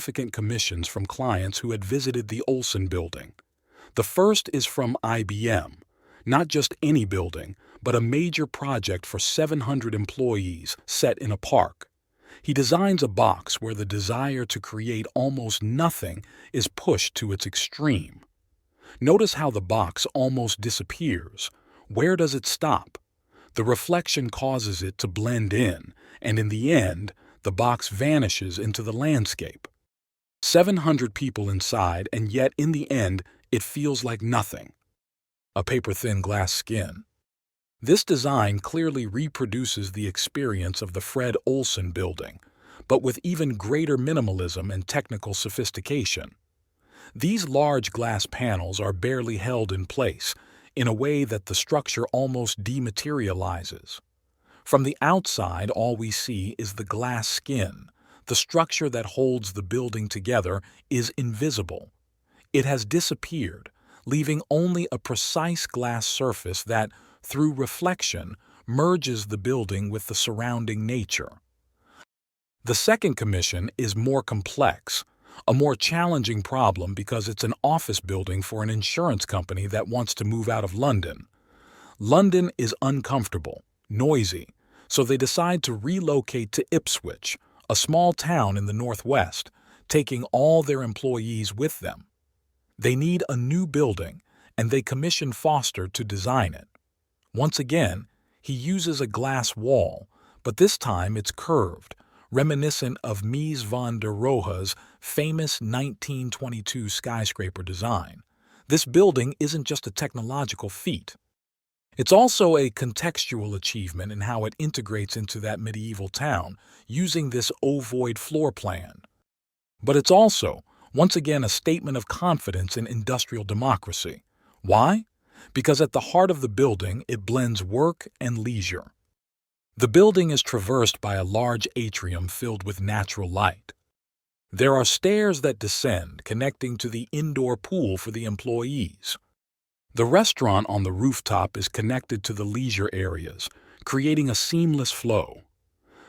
significant commissions from clients who had visited the Olsen building. The first is from IBM, not just any building, but a major project for 700 employees set in a park. He designs a box where the desire to create almost nothing is pushed to its extreme. Notice how the box almost disappears. Where does it stop? The reflection causes it to blend in, and in the end, the box vanishes into the landscape. 700 people inside, and yet in the end, it feels like nothing. A paper-thin glass skin. This design clearly reproduces the experience of the Fred Olsen building, but with even greater minimalism and technical sophistication. These large glass panels are barely held in place, in a way that the structure almost dematerializes. From the outside, all we see is the glass skin. The structure that holds the building together is invisible. It has disappeared, leaving only a precise glass surface that, through reflection, merges the building with the surrounding nature. The second commission is more complex, a more challenging problem because it's an office building for an insurance company that wants to move out of London. London is uncomfortable, noisy, so they decide to relocate to Ipswich, a small town in the northwest, taking all their employees with them. They need a new building, and they commission Foster to design it. Once again, he uses a glass wall, but this time it's curved, reminiscent of Mies van der Rohe's famous 1922 skyscraper design. This building isn't just a technological feat. It's also a contextual achievement in how it integrates into that medieval town, using this ovoid floor plan. But it's also, once again, a statement of confidence in industrial democracy. Why? Because at the heart of the building, it blends work and leisure. The building is traversed by a large atrium filled with natural light. There are stairs that descend, connecting to the indoor pool for the employees. The restaurant on the rooftop is connected to the leisure areas, creating a seamless flow.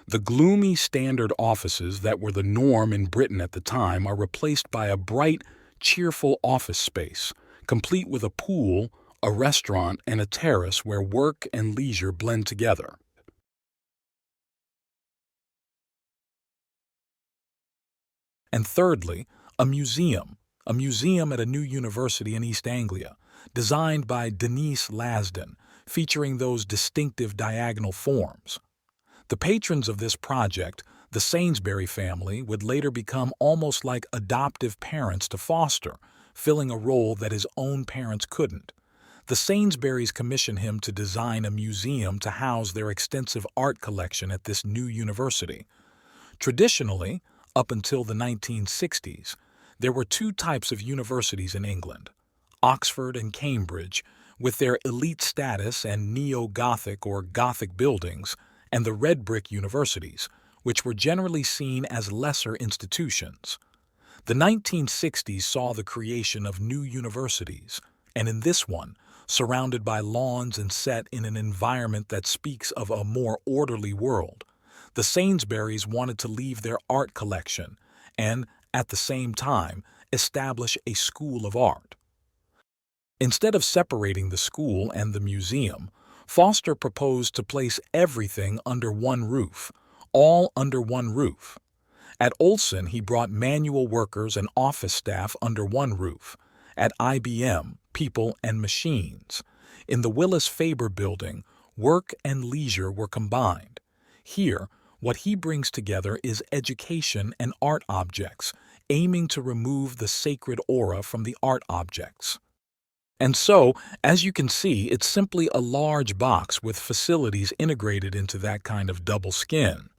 The gloomy standard offices that were the norm in Britain at the time are replaced by a bright, cheerful office space, complete with a pool, a restaurant, and a terrace where work and leisure blend together. And thirdly, a museum at a new university in East Anglia, designed by Denise Lasden, featuring those distinctive diagonal forms. The patrons of this project, the Sainsbury family, would later become almost like adoptive parents to Foster, filling a role that his own parents couldn't. The Sainsburys commissioned him to design a museum to house their extensive art collection at this new university. Traditionally, up until the 1960s, there were two types of universities in England, Oxford and Cambridge, with their elite status and neo-Gothic or Gothic buildings, and the red brick universities, which were generally seen as lesser institutions. The 1960s saw the creation of new universities, and in this one, surrounded by lawns and set in an environment that speaks of a more orderly world, the Sainsburys wanted to leave their art collection and, at the same time, establish a school of art. Instead of separating the school and the museum, Foster proposed to place everything under one roof, all under one roof. At Olsen, he brought manual workers and office staff under one roof. At IBM, people and machines. In the Willis Faber building, work and leisure were combined. Here, what he brings together is education and art objects, aiming to remove the sacred aura from the art objects. And so, as you can see, it's simply a large box with facilities integrated into that kind of double skin.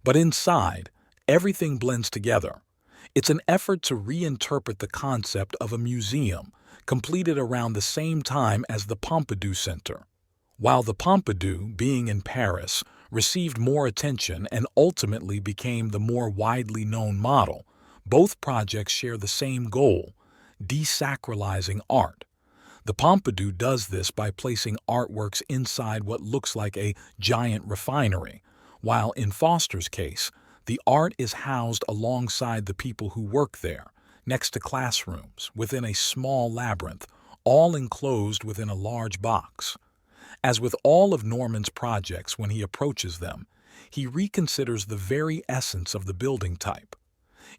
But inside, everything blends together. It's an effort to reinterpret the concept of a museum, completed around the same time as the Pompidou Center. While the Pompidou, being in Paris, received more attention and ultimately became the more widely known model, both projects share the same goal: desacralizing art. The Pompidou does this by placing artworks inside what looks like a giant refinery, while in Foster's case, The art is housed alongside the people who work there, next to classrooms, within a small labyrinth, all enclosed within a large box. As with all of Norman's projects, when he approaches them, he reconsiders the very essence of the building type.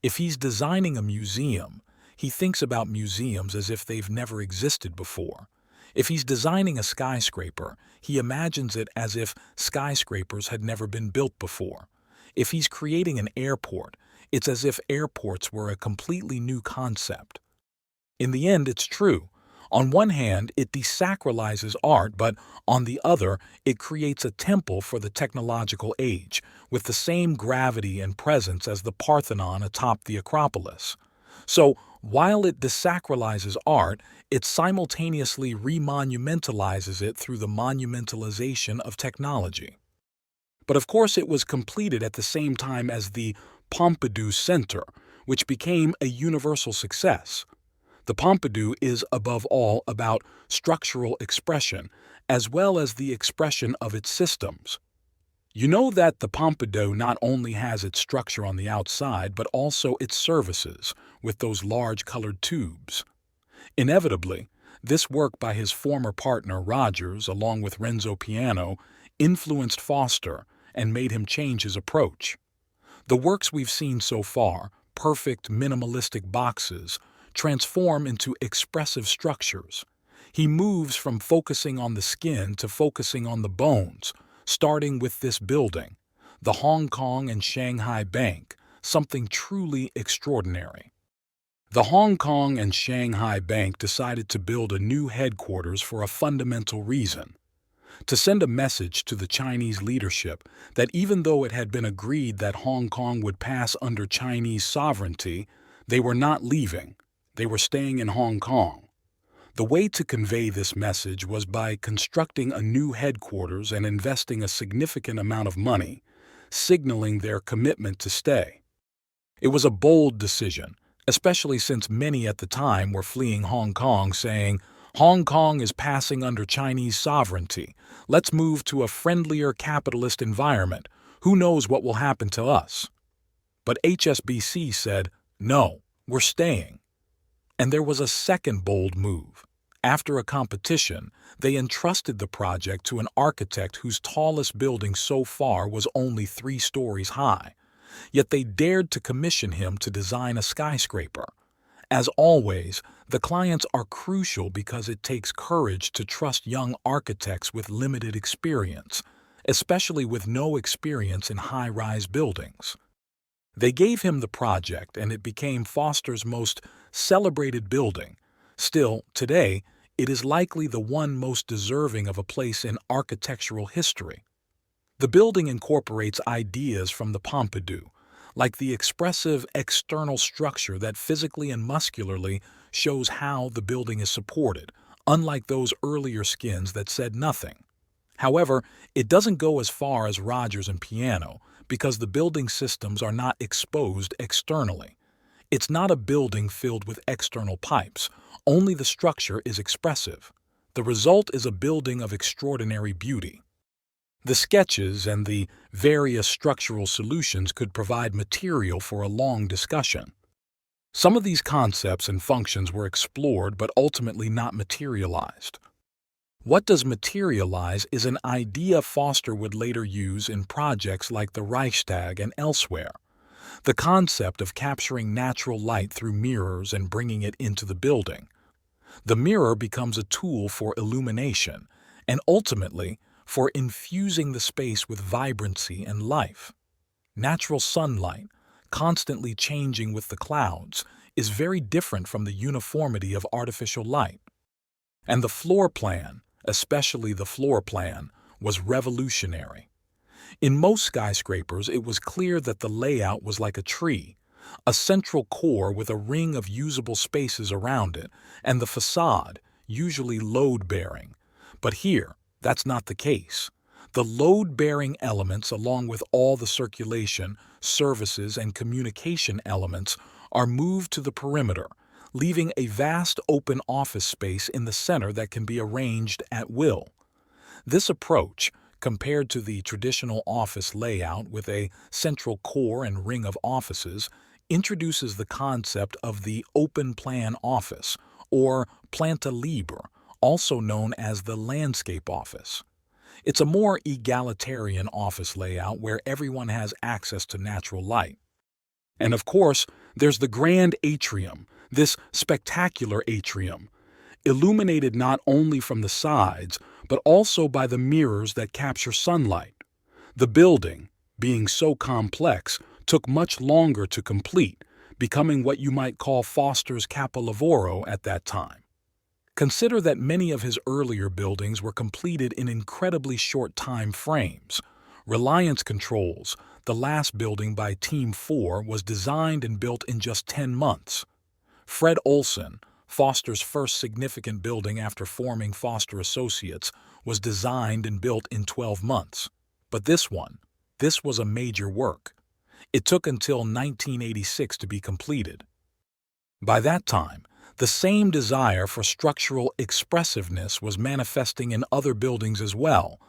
If he's designing a museum, he thinks about museums as if they've never existed before. If he's designing a skyscraper, he imagines it as if skyscrapers had never been built before. If he's creating an airport, it's as if airports were a completely new concept. In the end, it's true. On one hand, it desacralizes art, but on the other, it creates a temple for the technological age, with the same gravity and presence as the Parthenon atop the Acropolis. So, while it desacralizes art, it simultaneously remonumentalizes it through the monumentalization of technology. But of course, it was completed at the same time as the Pompidou Center, which became a universal success. The Pompidou is, above all, about structural expression, as well as the expression of its systems. You know that the Pompidou not only has its structure on the outside, but also its services, with those large colored tubes. Inevitably, this work by his former partner Rogers, along with Renzo Piano, influenced Foster and made him change his approach. The works we've seen so far, perfect minimalistic boxes, transform into expressive structures. He moves from focusing on the skin to focusing on the bones, starting with this building, the Hong Kong and Shanghai Bank, something truly extraordinary. The Hong Kong and Shanghai Bank decided to build a new headquarters for a fundamental reason: to send a message to the Chinese leadership that even though it had been agreed that Hong Kong would pass under Chinese sovereignty, they were not leaving. They were staying in Hong Kong. The way to convey this message was by constructing a new headquarters and investing a significant amount of money, signaling their commitment to stay. It was a bold decision, especially since many at the time were fleeing Hong Kong, saying, "Hong Kong is passing under Chinese sovereignty. Let's move to a friendlier capitalist environment. Who knows what will happen to us?" But HSBC said, "No, we're staying." And there was a second bold move. After a competition, they entrusted the project to an architect whose tallest building so far was only 3 stories high. Yet they dared to commission him to design a skyscraper. As always, the clients are crucial because it takes courage to trust young architects with limited experience, especially with no experience in high-rise buildings. They gave him the project, and it became Foster's most celebrated building. Still, today, it is likely the one most deserving of a place in architectural history. The building incorporates ideas from the Pompidou, like the expressive external structure that physically and muscularly shows how the building is supported, unlike those earlier skins that said nothing. However, it doesn't go as far as Rogers and Piano, because the building systems are not exposed externally. It's not a building filled with external pipes, only the structure is expressive. The result is a building of extraordinary beauty. The sketches and the various structural solutions could provide material for a long discussion. Some of these concepts and functions were explored but ultimately not materialized. What does materialize is an idea Foster would later use in projects like the Reichstag and elsewhere. The concept of capturing natural light through mirrors and bringing it into the building. The mirror becomes a tool for illumination and ultimately for infusing the space with vibrancy and life. Natural sunlight, constantly changing with the clouds, is very different from the uniformity of artificial light. And the floor plan, especially the floor plan, was revolutionary. In most skyscrapers, it was clear that the layout was like a tree, a central core with a ring of usable spaces around it, and the facade, usually load-bearing. But here, that's not the case. The load-bearing elements, along with all the circulation, services, and communication elements, are moved to the perimeter, leaving a vast open office space in the center that can be arranged at will. This approach, Compared to the traditional office layout with a central core and ring of offices, introduces the concept of the open-plan office, or planta libre, also known as the landscape office. It's a more egalitarian office layout where everyone has access to natural light. And of course, there's the grand atrium, this spectacular atrium, illuminated not only from the sides, but also by the mirrors that capture sunlight. The building, being so complex, took much longer to complete, becoming what you might call Foster's capolavoro at that time. Consider that many of his earlier buildings were completed in incredibly short time frames. Reliance Controls, the last building by Team 4, was designed and built in just 10 months. Fred Olson, Foster's first significant building after forming Foster Associates, was designed and built in 12 months. But this was a major work. It took until 1986 to be completed. By that time, the same desire for structural expressiveness was manifesting in other buildings as well,